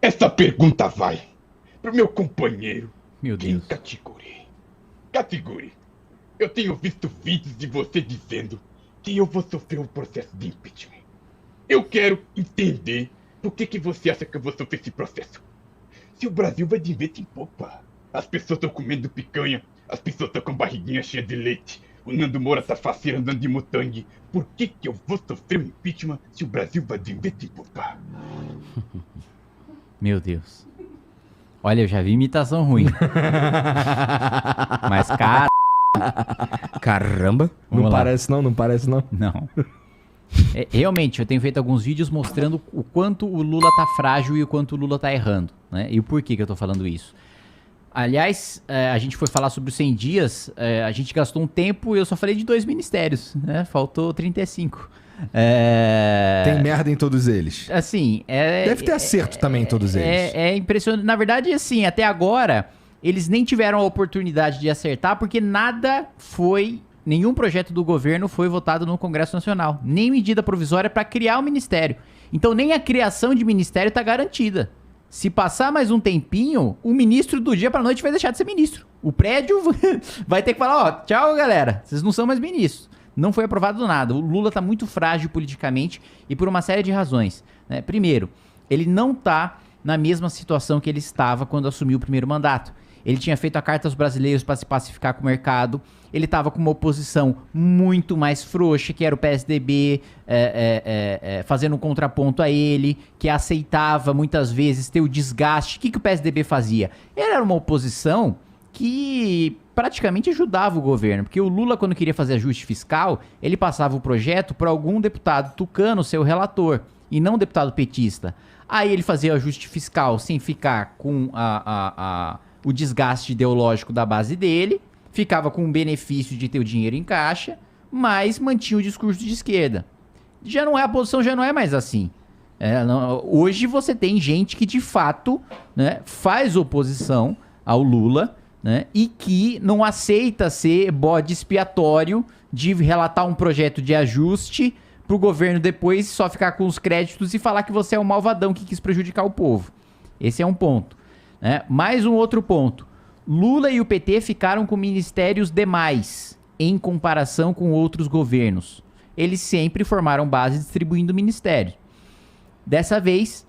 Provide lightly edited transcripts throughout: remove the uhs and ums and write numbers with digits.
Essa pergunta vai pro meu companheiro, Meu Kim Deus. Katiguri. Katiguri, eu tenho visto vídeos de você dizendo que eu vou sofrer um processo de impeachment. Eu quero entender por que você acha que eu vou sofrer esse processo. Se o Brasil vai de vento em popa, as pessoas estão comendo picanha, as pessoas estão com barriguinha cheia de leite, o Nando Moura tá faceiro andando de mutangue. Por que eu vou sofrer um impeachment se o Brasil vai de vento em popa? Meu Deus. Olha, eu já vi imitação ruim. Mas, cara, Caramba. Vamos Não lá. parece não, não parece não. não. Realmente, eu tenho feito alguns vídeos mostrando o quanto o Lula tá frágil e o quanto o Lula tá errando, né? E o porquê que eu tô falando isso. Aliás, a gente foi falar sobre os 100 dias, a gente gastou um tempo e eu só falei de 2 ministérios, né? Faltou 35. Tem merda em todos eles. Assim, Deve ter acerto também em todos eles. É impressionante. Na verdade, assim, até agora, eles nem tiveram a oportunidade de acertar, porque nenhum projeto do governo foi votado no Congresso Nacional. Nem medida provisória para criar o ministério. Então, nem a criação de ministério está garantida. Se passar mais um tempinho, o ministro do dia pra noite vai deixar de ser ministro. O prédio vai ter que falar, ó, tchau, galera, vocês não são mais ministros. Não foi aprovado nada. O Lula tá muito frágil politicamente e por uma série de razões, né? Primeiro, ele não tá na mesma situação que ele estava quando assumiu o primeiro mandato. Ele tinha feito a carta aos brasileiros para se pacificar com o mercado. Ele estava com uma oposição muito mais frouxa, que era o PSDB, fazendo um contraponto a ele, que aceitava muitas vezes ter o desgaste. O que o PSDB fazia? Ele era uma oposição que praticamente ajudava o governo, porque o Lula, quando queria fazer ajuste fiscal, ele passava o projeto para algum deputado tucano, seu relator, e não deputado petista. Aí ele fazia o ajuste fiscal sem ficar com o desgaste ideológico da base dele, ficava com o benefício de ter o dinheiro em caixa, mas mantinha o discurso de esquerda. A posição já não é mais assim. Hoje você tem gente que de fato, né, faz oposição ao Lula, né, e que não aceita ser bode expiatório de relatar um projeto de ajuste pro governo depois só ficar com os créditos e falar que você é um malvadão que quis prejudicar o povo. Esse é um ponto. Mais um outro ponto. Lula e o PT ficaram com ministérios demais em comparação com outros governos. Eles sempre formaram base distribuindo ministérios. Dessa vez,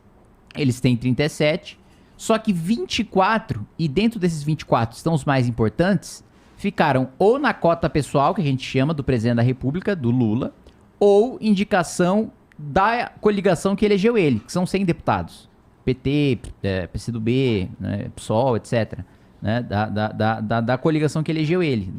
eles têm 37, só que 24, e dentro desses 24 estão os mais importantes, ficaram ou na cota pessoal, que a gente chama do presidente da República, do Lula, ou indicação da coligação que elegeu ele, que são 100 deputados. PT, PCdoB, né, PSOL, etc. Né, da coligação que elegeu ele.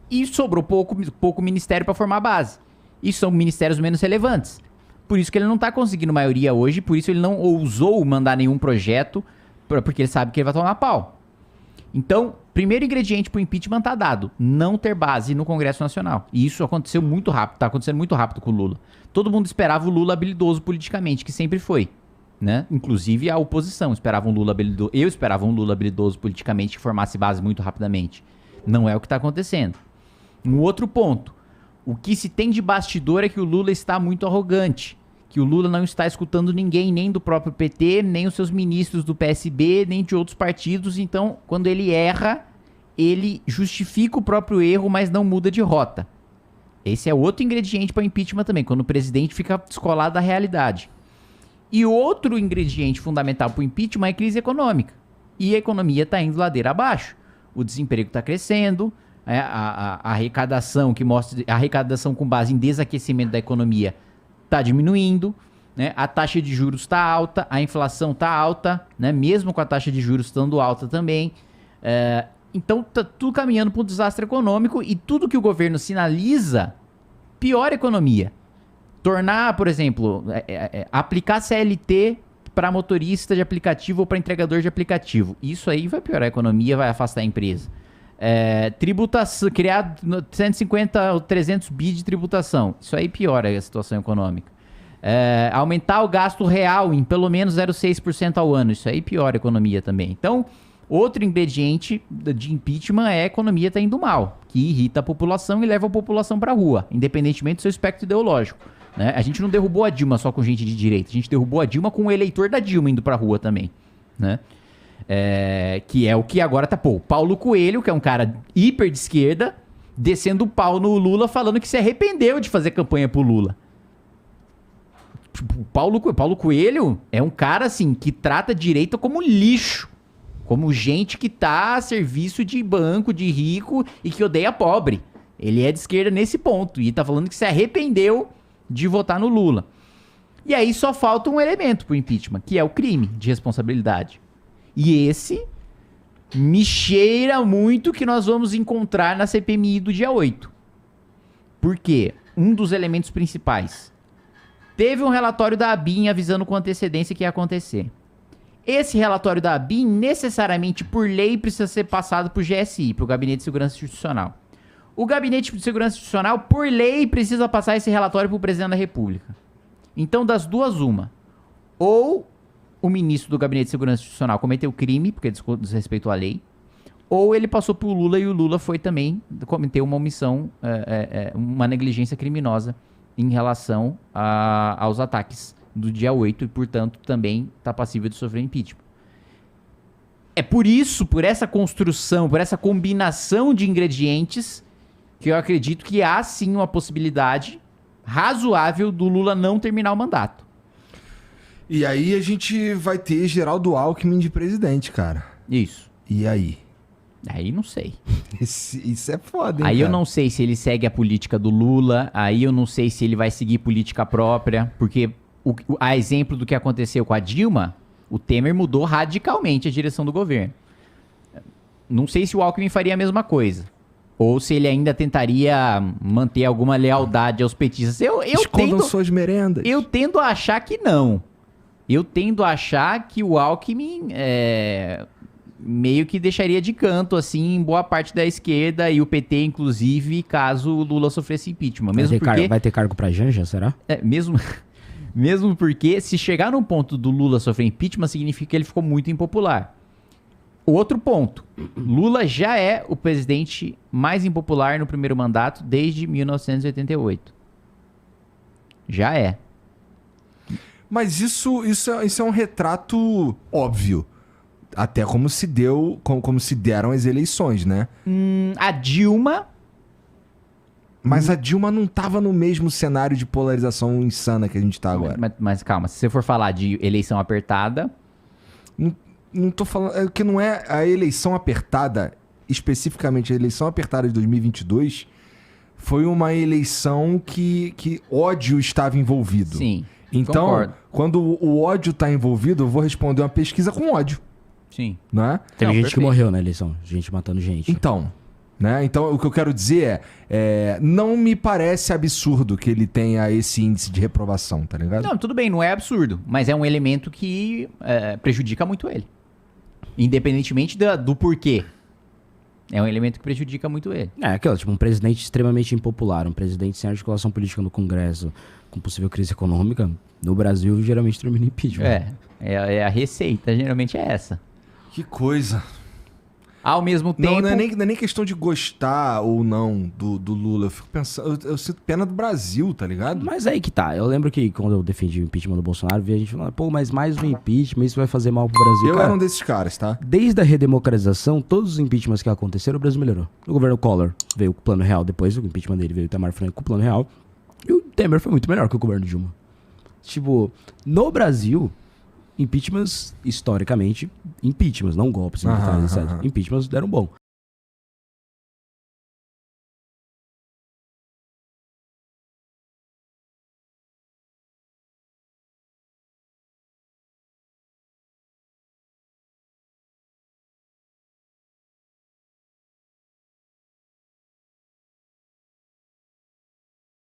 E sobrou pouco ministério para formar a base. E são ministérios menos relevantes. Por isso que ele não tá conseguindo maioria hoje, por isso ele não ousou mandar nenhum projeto, porque ele sabe que ele vai tomar pau. Então, primeiro ingrediente pro impeachment tá dado, não ter base no Congresso Nacional. E isso aconteceu muito rápido, tá acontecendo muito rápido com o Lula. Todo mundo esperava o Lula habilidoso politicamente, que sempre foi. Né? Inclusive a oposição esperava um Lula habilidoso. Eu esperava um Lula habilidoso politicamente que formasse base muito rapidamente. Não é o que está acontecendo. Um outro ponto. O que se tem de bastidor é que o Lula está muito arrogante. Que o Lula não está escutando ninguém, nem do próprio PT, nem os seus ministros do PSB, nem de outros partidos. Então, quando ele erra, ele justifica o próprio erro, mas não muda de rota. Esse é outro ingrediente para impeachment também, quando o presidente fica descolado da realidade. E outro ingrediente fundamental para o impeachment é a crise econômica. E a economia está indo ladeira abaixo. O desemprego está crescendo, a arrecadação a arrecadação com base em desaquecimento da economia está diminuindo, né? A taxa de juros está alta, a inflação está alta, né? Mesmo com a taxa de juros estando alta também. Então está tudo caminhando para um desastre econômico e tudo que o governo sinaliza piora a economia. Tornar, por exemplo, aplicar CLT para motorista de aplicativo ou para entregador de aplicativo. Isso aí vai piorar a economia, vai afastar a empresa. Tributação, criar 150 ou 300 bi de tributação. Isso aí piora a situação econômica. Aumentar o gasto real em pelo menos 0,6% ao ano. Isso aí piora a economia também. Então, outro ingrediente de impeachment é a economia tá indo mal, que irrita a população e leva a população para a rua, independentemente do seu espectro ideológico. Né? A gente não derrubou a Dilma só com gente de direita, a gente derrubou a Dilma com o eleitor da Dilma indo pra rua também, né? Que é o que agora tá, pô, Paulo Coelho, que é um cara hiper de esquerda, descendo o pau no Lula, falando que se arrependeu de fazer campanha pro Lula. Paulo Coelho é um cara, assim, que trata a direita como lixo. Como gente que tá a serviço de banco, de rico e que odeia pobre. Ele é de esquerda nesse ponto. E tá falando que se arrependeu de votar no Lula. E aí só falta um elemento pro impeachment, que é o crime de responsabilidade. E esse me cheira muito que nós vamos encontrar na CPMI do dia 8. Por quê? Um dos elementos principais. Teve um relatório da ABIN avisando com antecedência que ia acontecer. Esse relatório da ABIN, necessariamente, por lei, precisa ser passado pro GSI, pro Gabinete de Segurança Institucional. O Gabinete de Segurança Institucional, por lei, precisa passar esse relatório pro Presidente da República. Então, das duas, uma. Ou o ministro do Gabinete de Segurança Institucional cometeu crime, porque desrespeitou a lei, ou ele passou pro Lula e o Lula foi também cometer uma omissão, uma negligência criminosa em relação aos ataques do dia 8 e, portanto, também está passível de sofrer impeachment. É por isso, por essa construção, por essa combinação de ingredientes, que eu acredito que há sim uma possibilidade razoável do Lula não terminar o mandato. E aí a gente vai ter Geraldo Alckmin de presidente, cara. Isso. E aí? Aí não sei. Isso é foda, hein, aí cara? Eu não sei se ele segue a política do Lula, aí eu não sei se ele vai seguir política própria, porque a exemplo do que aconteceu com a Dilma, o Temer mudou radicalmente a direção do governo. Não sei se o Alckmin faria a mesma coisa. Ou se ele ainda tentaria manter alguma lealdade aos petistas. Escondam suas merendas. Eu tendo a achar que não. Eu tendo a achar que o Alckmin meio que deixaria de canto, assim, boa parte da esquerda e o PT, inclusive, caso o Lula sofresse impeachment. Vai ter cargo pra Janja, será? Mesmo porque, se chegar num ponto do Lula sofrer impeachment, significa que ele ficou muito impopular. Outro ponto. Lula já é o presidente mais impopular no primeiro mandato desde 1988. Já é. Mas isso é um retrato óbvio. Até como se deram as eleições, né? A Dilma... Mas a Dilma não tava no mesmo cenário de polarização insana que a gente tá agora. Mas calma, se você for falar de eleição apertada... Não tô falando... É que não é a eleição apertada, especificamente a eleição apertada de 2022, foi uma eleição que ódio estava envolvido. Sim, então, concordo. Quando o ódio tá envolvido, eu vou responder uma pesquisa com ódio. Sim. Não é? Teve gente que morreu na eleição, gente matando gente. Então, né? Então, o que eu quero dizer não me parece absurdo que ele tenha esse índice de reprovação, tá ligado? Não, tudo bem, não é absurdo, mas é um elemento que prejudica muito ele. Independentemente do porquê. É um elemento que prejudica muito ele. Aquilo, tipo, um presidente extremamente impopular, um presidente sem articulação política no Congresso, com possível crise econômica, no Brasil geralmente termina em impeachment. A receita, geralmente é essa. Que coisa. Ao mesmo tempo... Não é nem questão de gostar ou não do Lula. Eu fico pensando... Eu sinto pena do Brasil, tá ligado? Mas aí que tá. Eu lembro que quando eu defendi o impeachment do Bolsonaro, vi a gente falando, pô, mas mais um impeachment, isso vai fazer mal pro Brasil. Eu cara, era um desses caras, tá? Desde a redemocratização, todos os impeachments que aconteceram, o Brasil melhorou. O governo Collor veio com o Plano Real, depois o impeachment dele veio o Itamar Franco com o Plano Real. E o Temer foi muito melhor que o governo Dilma. Tipo, no Brasil... Impeachments, historicamente, não golpes militares, etc. Impeachments deram bom.